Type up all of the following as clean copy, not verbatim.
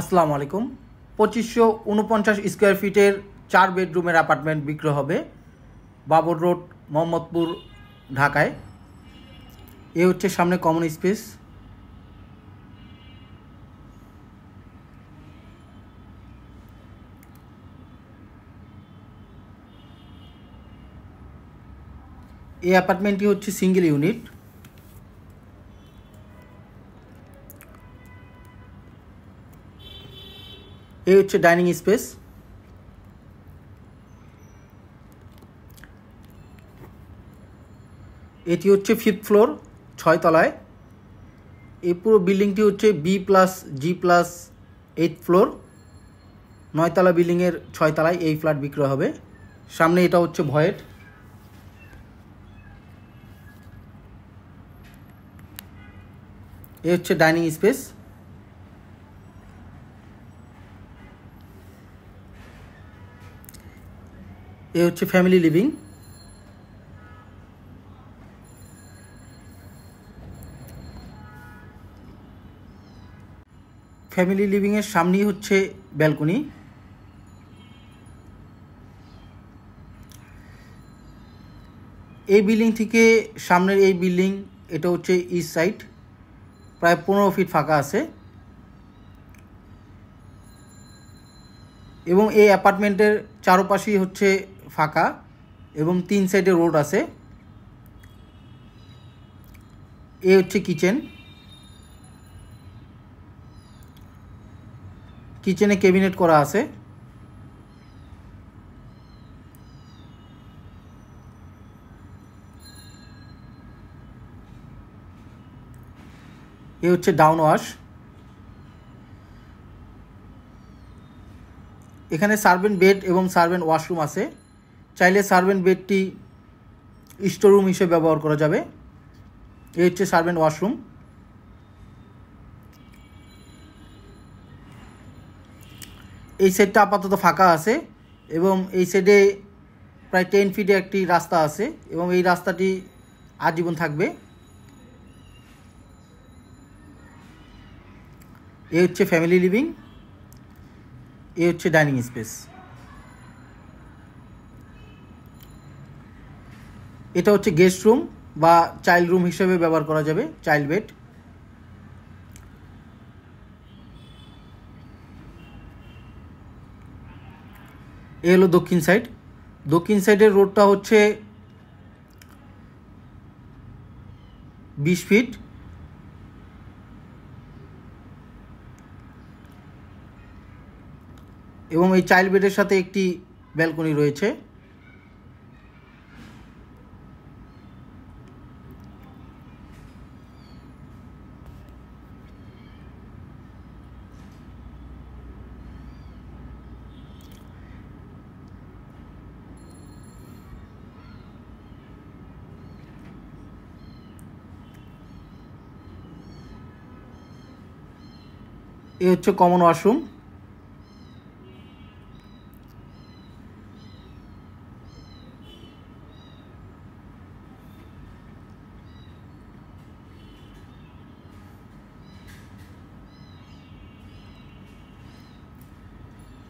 আসসালামু আলাইকুম। 2549 স্কোয়ার ফিটের 4 বেডরুমের অ্যাপার্টমেন্ট বিক্রি হবে বাবর রোড, মোহাম্মদপুর, ঢাকায়। এ হচ্ছে সামনে কমন স্পেস। এই অ্যাপার্টমেন্টটি হচ্ছে সিঙ্গেল ইউনিট। এই হচ্ছে ডাইনিং স্পেস। এটি হচ্ছে 5th ফ্লোর, 6 তলায়। এই পুরো বিল্ডিংটি হচ্ছে B+G+8 ফ্লোর, 9 তলা বিল্ডিংয়ের 6 তলায় এই ফ্ল্যাট বিক্রি হবে। সামনে এটা হচ্ছে ভয়েড। এ হচ্ছে ডাইনিং স্পেস। এ হচ্ছে ফ্যামিলি লিভিং। ফ্যামিলি লিভিংয়ের সামনেই হচ্ছে ব্যালকনি। এই বিল্ডিং থেকে সামনের এই বিল্ডিং, এটা হচ্ছে ইস্ট সাইড, প্রায় 15 ফিট ফাঁকা আছে। এবং এই অ্যাপার্টমেন্টের চারপাশেই হচ্ছে ফাঁকা এবং 3 সাইডে রোড আছে। এ হচ্ছে কিচেন। কিচেনে ক্যাবিনেট করা আছে। এ হচ্ছে ডাউন ওয়াশ। এখানে সার্ভেন্ট বেড এবং সার্ভেন্ট ওয়াশরুম আছে। চাইলে সার্ভেন্ট বেডটি স্টোররুম হিসেবে ব্যবহার করা যাবে। এই হচ্ছে সার্ভেন্ট ওয়াশরুম। এই সাইডটা আপাতত ফাঁকা আছে এবং এই সাইডে প্রায় 10 ফিটে একটি রাস্তা আছে এবং এই রাস্তাটি আজীবন থাকবে। এ হচ্ছে ফ্যামিলি লিভিং। এ হচ্ছে ডাইনিং স্পেস। এটা হচ্ছে গেস্ট রুম বা চাইল্ড রুম হিসেবে ব্যবহার করা যাবে, চাইল্ড বেড। এ হলো দক্ষিণ সাইড। দক্ষিণ সাইডের রোডটা হচ্ছে 20 ফিট। এবং এই চাইল্ড বেডের সাথে একটি ব্যালকনি রয়েছে। এ হচ্ছে কমন ওয়াশরুম।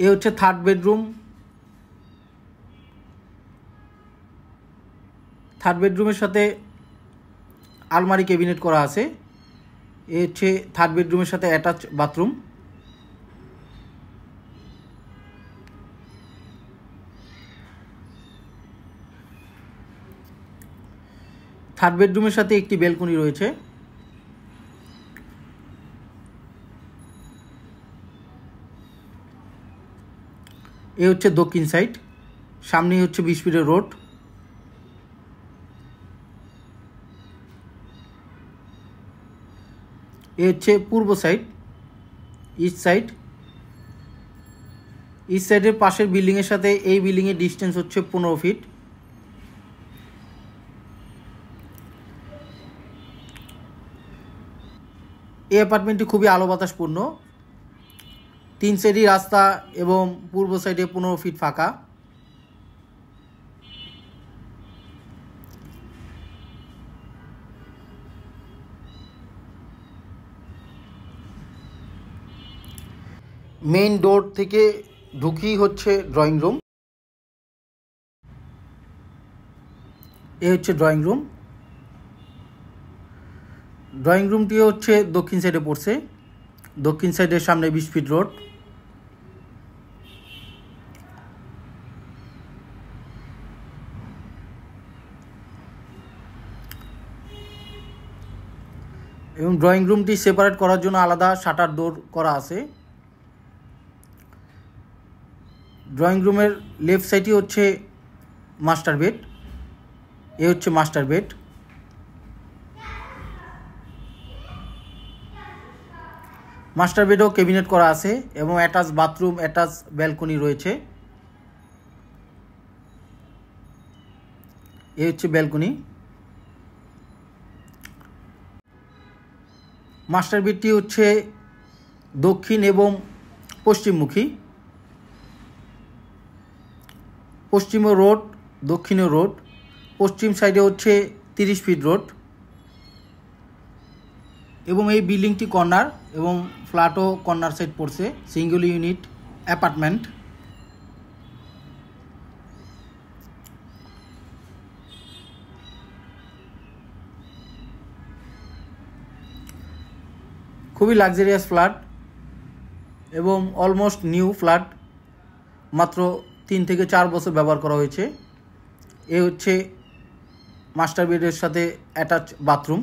এ হচ্ছে 3rd বেডরুম। 3rd বেডরুমের সাথে আলমারি ক্যাবিনেট করা আছে। এ হচ্ছে 3rd বেডরুমের সাথে অ্যাটাচ বাথরুম। থার্ড বেডরুমের সাথে একটি ব্যালকনি রয়েছে। এ হচ্ছে দক্ষিণ সাইড। সামনেই হচ্ছে 20 ফিটের রোড। এ হচ্ছে পূর্ব সাইড, ইস্ট সাইড। ইস্ট সাইডের পাশের বিল্ডিংয়ের সাথে এই বিল্ডিংয়ের ডিস্টেন্স হচ্ছে 15 ফিট। এই অ্যাপার্টমেন্টটি খুবই আলো বাতাসপূর্ণ। 3 সাইডই রাস্তা এবং পূর্ব সাইডে 15 ফিট ফাঁকা। মেইন ডোর থেকে ঢুকি হচ্ছে ড্রয়িং রুম। এ হচ্ছে ড্রয়িং রুম। ড্রয়িং রুমটি হচ্ছে দক্ষিণ সাইডে পড়ছে। দক্ষিণ সাইডের সামনে 20 ফিট রোড। এবং ড্রয়িং রুমটি সেপারেট করার জন্য আলাদা শাটার ডোর করা আছে। ড্রয়িং রুমের লেফট সাইডই হচ্ছে মাস্টার বেড। এ হচ্ছে মাস্টার বেড। মাস্টার বেডও ক্যাবিনেট করা আছে এবং অ্যাটাচ বাথরুম, অ্যাটাচ ব্যালকনি রয়েছে। এ হচ্ছে ব্যালকনি। মাস্টার বেডটি হচ্ছে দক্ষিণ এবং পশ্চিমমুখী। পশ্চিমে রোড, দক্ষিণে রোড। পশ্চিম সাইডে হচ্ছে 30 ফিট রোড এবং এই বিল্ডিংটি কর্নার এবং ফ্ল্যাটও কর্নার সাইড পড়ছে। Single unit apartment. খুবই লাক্সারিয়াস ফ্ল্যাট এবং অলমোস্ট নিউ ফ্ল্যাট। মাত্র 3 থেকে 4 বছর ব্যবহার করা হয়েছে। এ হচ্ছে মাস্টার বেডের সাথে অ্যাটাচ বাথরুম।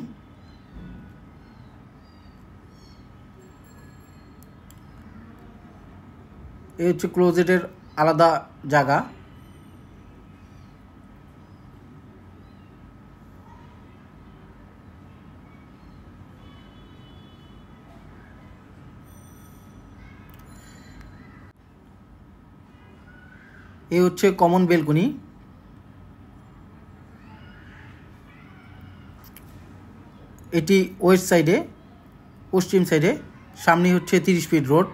এ হচ্ছে ক্লোজেটের আলাদা জায়গা। এ হচ্ছে কমন বেলকনি। এটি ওয়েস্ট সাইডে, পশ্চিম সাইডে। সামনে হচ্ছে 30 ফিট রোড।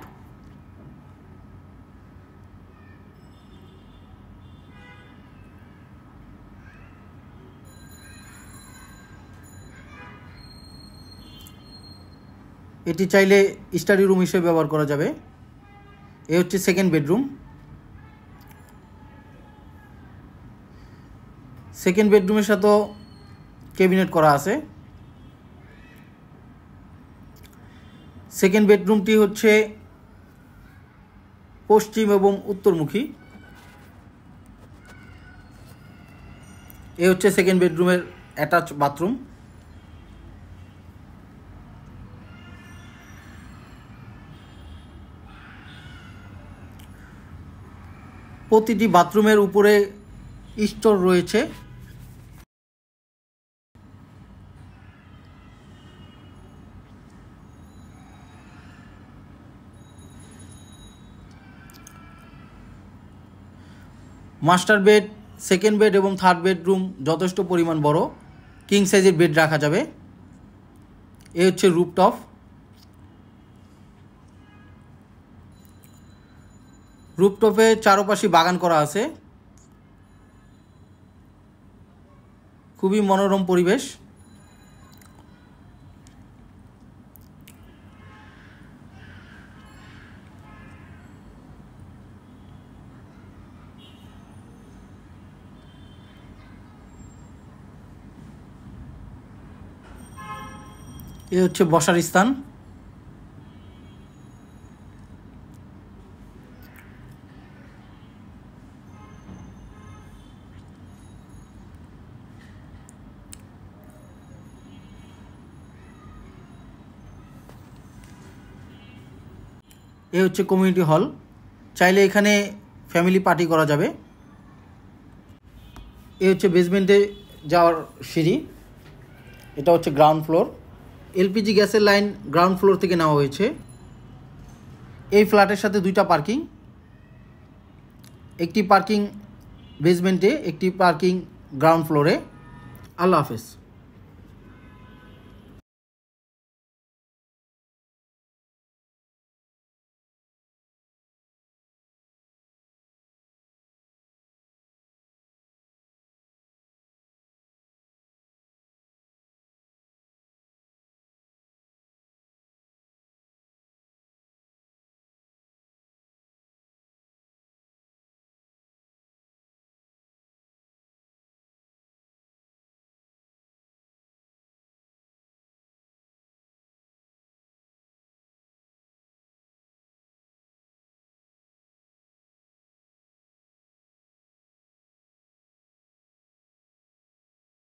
এটি চাইলে স্টাডি রুম হিসেবে ব্যবহার করা যাবে। এ হচ্ছে সেকেন্ড বেডরুম। সেকেন্ড বেডরুমের সাথেও ক্যাবিনেট করা আছে। সেকেন্ড বেডরুমটি হচ্ছে পশ্চিম এবং উত্তরমুখী। এ হচ্ছে সেকেন্ড বেডরুমের অ্যাটাচ বাথরুম। প্রতিটি বাথরুমের উপরে স্টোর রয়েছে। মাস্টার বেড, সেকেন্ড বেড এবং থার্ড বেডরুম যথেষ্ট পরিমাণ বড়। কিং সাইজের বেড রাখা যাবে। এ হচ্ছে রুফটপ। রুফটপে চারপাশে বাগান করা আছে। খুবই মনোরম পরিবেশ। এ হচ্ছে বসার স্থান। এ হচ্ছে কমিউনিটি হল। চাইলে এখানে ফ্যামিলি পার্টি করা যাবে। এ হচ্ছে বেসমেন্টে যাওয়ার সিঁড়ি। এটা হচ্ছে গ্রাউন্ড ফ্লোর। এলপিজি গ্যাসের লাইন গ্রাউন্ড ফ্লোর থেকে নেওয়া হয়েছে। এই ফ্ল্যাটের সাথে 2টা পার্কিং। একটি পার্কিং বেসমেন্টে, একটি পার্কিং গ্রাউন্ড ফ্লোরে। আল্লাহ হাফেজ।